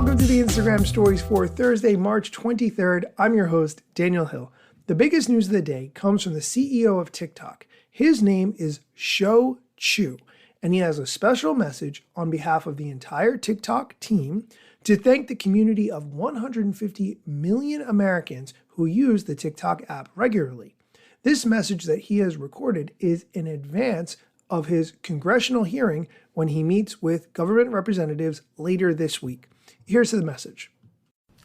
Welcome to the Instagram Stories for Thursday, March 23rd. I'm your host, Daniel Hill. The biggest news of the day comes from the CEO of TikTok. His name is Shou Chew, and he has a special message on behalf of the entire TikTok team to thank the community of 150 million Americans who use the TikTok app regularly. This message that he has recorded is in advance of his congressional hearing when he meets with government representatives later this week. Here's the message.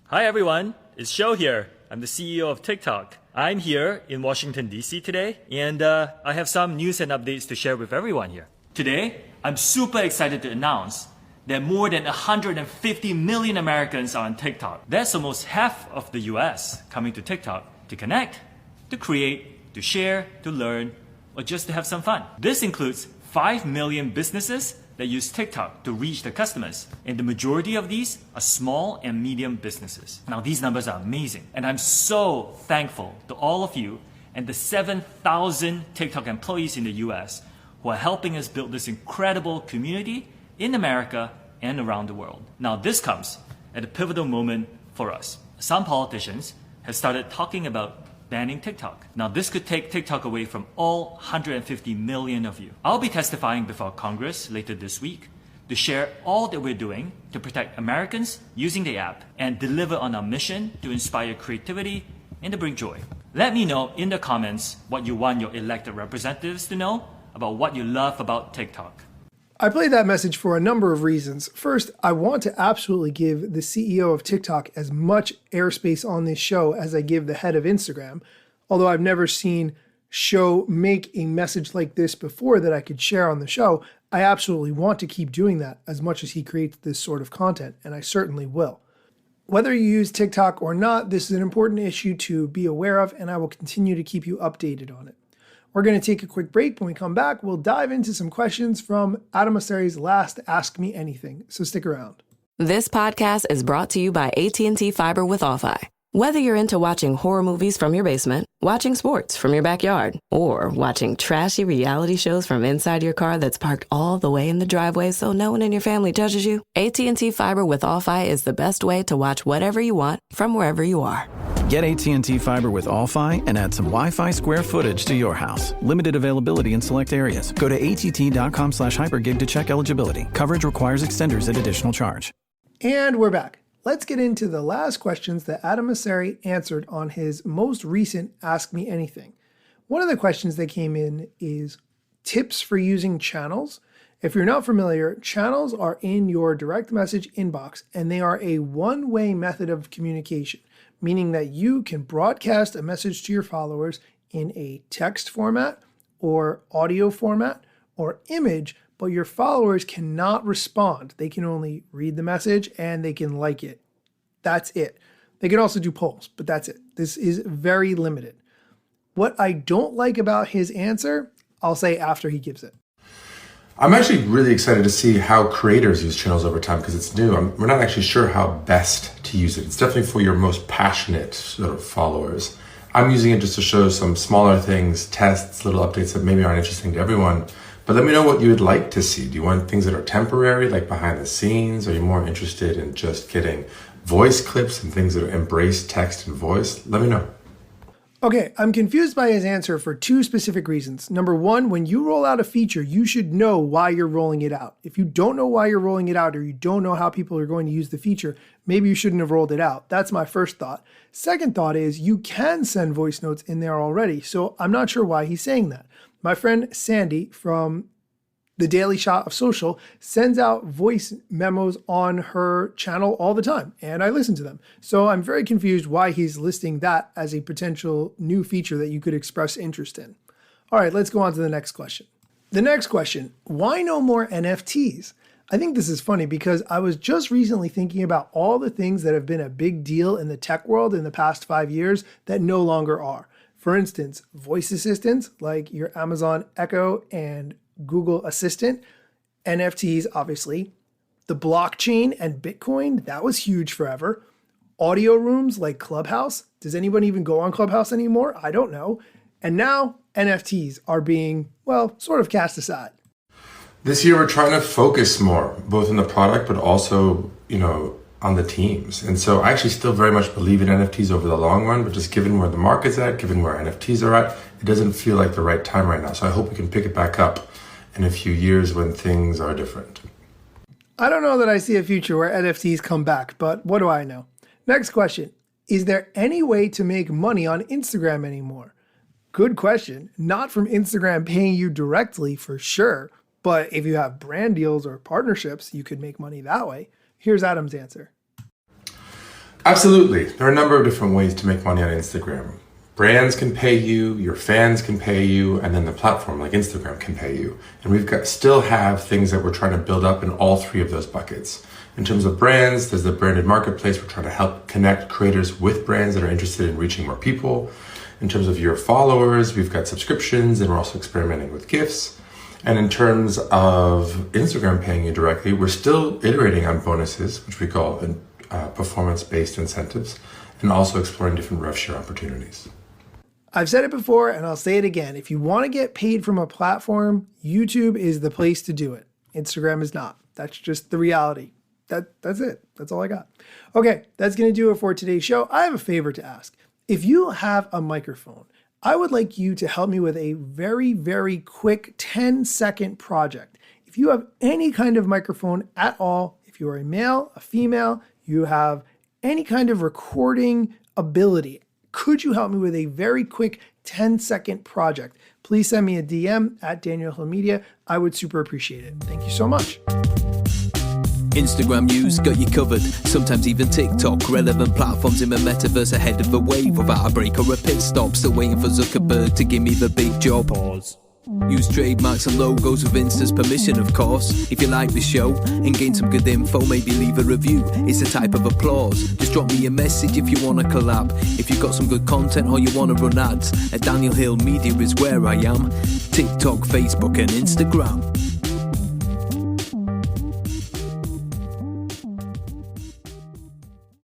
Hi everyone, it's Shou here. I'm the CEO of TikTok. I'm here in Washington, D.C. today, and I have some news and updates to share with everyone here. Today, I'm super excited to announce that more than 150 million Americans are on TikTok. That's almost half of the US coming to TikTok to connect, to create, to share, to learn, or just to have some fun. This includes 5 million businesses that use TikTok to reach their customers. And the majority of these are small and medium businesses. Now these numbers are amazing. And I'm so thankful to all of you and the 7,000 TikTok employees in the US who are helping us build this incredible community in America and around the world. Now this comes at a pivotal moment for us. Some politicians have started talking about banning TikTok. Now this could take TikTok away from all 150 million of you. I'll be testifying before Congress later this week to share all that we're doing to protect Americans using the app and deliver on our mission to inspire creativity and to bring joy. Let me know in the comments what you want your elected representatives to know about what you love about TikTok. I played that message for a number of reasons. First, I want to absolutely give the CEO of TikTok as much airspace on this show as I give the head of Instagram. Although I've never seen Shou make a message like this before that I could share on the show, I absolutely want to keep doing that as much as he creates this sort of content, and I certainly will. Whether you use TikTok or not, this is an important issue to be aware of, and I will continue to keep you updated on it. We're going to take a quick break. When we come back, we'll dive into some questions from Adam Mosseri's last Ask Me Anything, so stick around. This podcast is brought to you by AT&T Fiber with Wi-Fi. Whether you're into watching horror movies from your basement, watching sports from your backyard, or watching trashy reality shows from inside your car that's parked all the way in the driveway so no one in your family judges you, AT&T Fiber with Wi-Fi is the best way to watch whatever you want from wherever you are. Get AT&T Fiber with All-Fi and add some Wi-Fi square footage to your house. Limited availability in select areas. Go to att.com/hypergig to check eligibility. Coverage requires extenders at additional charge. And we're back. Let's get into the last questions that Adam Mosseri answered on his most recent Ask Me Anything. One of the questions that came in is tips for using channels. If you're not familiar, channels are in your direct message inbox, and they are a one-way method of communication, meaning that you can broadcast a message to your followers in a text format or audio format or image, but your followers cannot respond. They can only read the message and they can like it. That's it. They can also do polls, but that's it. This is very limited. What I don't like about his answer, I'll say after he gives it. I'm actually really excited to see how creators use channels over time because it's new. We're not actually sure how best to use it. It's definitely for your most passionate sort of followers. I'm using it just to show some smaller things, tests, little updates that maybe aren't interesting to everyone. But let me know what you would like to see. Do you want things that are temporary, like behind the scenes? Are you more interested in just getting voice clips and things that embrace text and voice? Let me know. Okay, I'm confused by his answer for two specific reasons. Number one, when you roll out a feature, you should know why you're rolling it out. If you don't know why you're rolling it out or you don't know how people are going to use the feature, maybe you shouldn't have rolled it out. That's my first thought. Second thought is you can send voice notes in there already, so I'm not sure why he's saying that. My friend Sandy from The Daily Shot of Social sends out voice memos on her channel all the time, and I listen to them. So I'm very confused why he's listing that as a potential new feature that you could express interest in. All right, let's go on to the next question. The next question, why no more NFTs? I think this is funny because I was just recently thinking about all the things that have been a big deal in the tech world in the past 5 years that no longer are. For instance, voice assistants like your Amazon Echo and Google Assistant, NFTs, obviously, the blockchain and Bitcoin, that was huge forever. Audio rooms like Clubhouse. Does anyone even go on Clubhouse anymore? I don't know. And now NFTs are being, well, sort of cast aside. This year, we're trying to focus more, both in the product, but also, on the teams. And so I actually still very much believe in NFTs over the long run, but just given where the market's at, given where NFTs are at, it doesn't feel like the right time right now. So I hope we can pick it back up in a few years when things are different. I don't know that I see a future where NFTs come back, but what do I know? Next question. Is there any way to make money on Instagram anymore? Good question. Not from Instagram paying you directly for sure, but if you have brand deals or partnerships, you could make money that way. Here's Adam's answer. Absolutely. There are a number of different ways to make money on Instagram. Brands can pay you, your fans can pay you, and then the platform like Instagram can pay you. And still have things that we're trying to build up in all three of those buckets. In terms of brands, there's the branded marketplace. We're trying to help connect creators with brands that are interested in reaching more people. In terms of your followers, we've got subscriptions, and we're also experimenting with gifts. And in terms of Instagram paying you directly, we're still iterating on bonuses, which we call performance-based incentives, and also exploring different rev share opportunities. I've said it before and I'll say it again. If you want to get paid from a platform, YouTube is the place to do it. Instagram is not. That's just the reality. That's it. That's all I got. Okay, that's going to do it for today's show. I have a favor to ask. If you have a microphone, I would like you to help me with a very, very quick 10-second project. If you have any kind of microphone at all, if you are a male, a female, you have any kind of recording ability, could you help me with a very quick 10-second project? Please send me a DM at Daniel Hill Media. I would super appreciate it. Thank you so much. Instagram news got you covered, sometimes even TikTok. Relevant platforms in the metaverse ahead of the wave. Without a break or a pit stop, still waiting for Zuckerberg to give me the big job. Pause. Use trademarks and logos with Insta's permission, of course. If you like the show and gain some good info, maybe leave a review. It's a type of applause. Just drop me a message if you want to collab. If you've got some good content or you want to run ads, at Daniel Hill Media is where I am. TikTok, Facebook and Instagram.